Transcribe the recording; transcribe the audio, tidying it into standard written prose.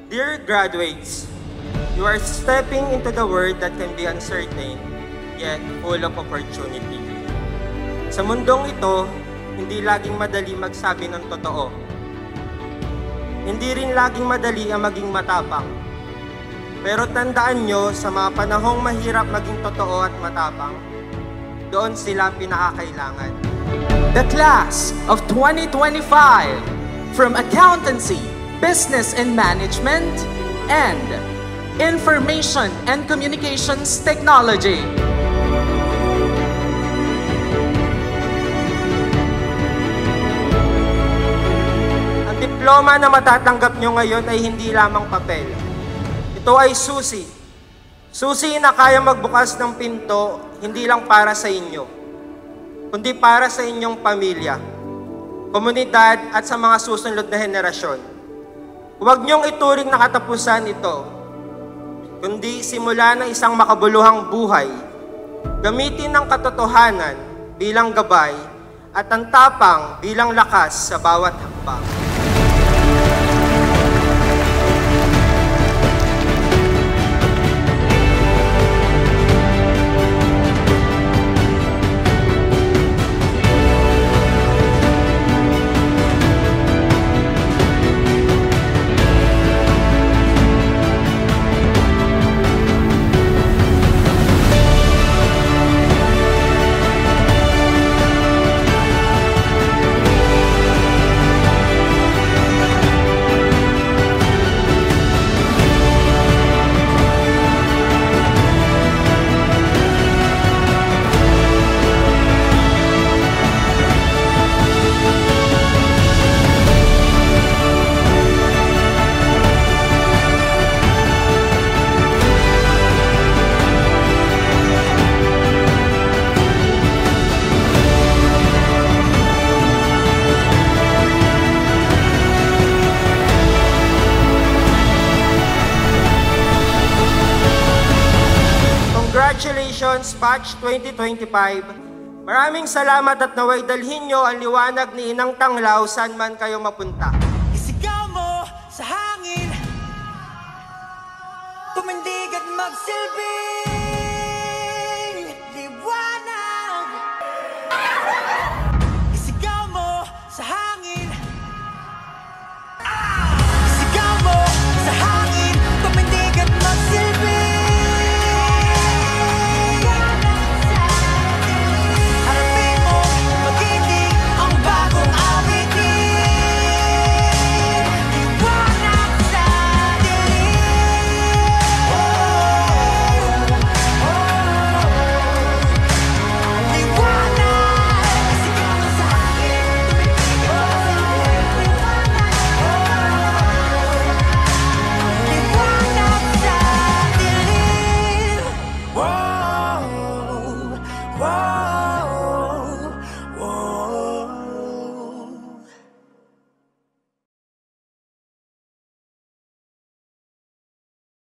Dear graduates, you are stepping into the world that can be uncertain, yet full of opportunity. Sa mundong ito, hindi laging madali magsabi ng totoo. Hindi rin laging madali ang maging matapang. Pero tandaan nyo, sa mga panahong mahirap maging totoo at matapang, doon sila pinakakailangan. The class of 2025 from Accountancy, Business and Management, and Information and Communications Technology. Ang diploma na matatanggap nyo ngayon ay hindi lamang papel. Ito ay susi. Susi na kaya magbukas ng pinto, hindi lang para sa inyo, kundi para sa inyong pamilya, komunidad at sa mga susunod na henerasyon. Huwag niyong ituring na katapusan ito, kundi simula ng isang makabuluhang buhay. Gamitin ang katotohanan bilang gabay at ang tapang bilang lakas sa bawat hakbang. Congratulations, Batch 2025. Maraming salamat at naway dalhin nyo ang liwanag ni Inang Tanglaw saan man kayo mapunta. Isigaw mo sa hangin, tumindig at magsilbi.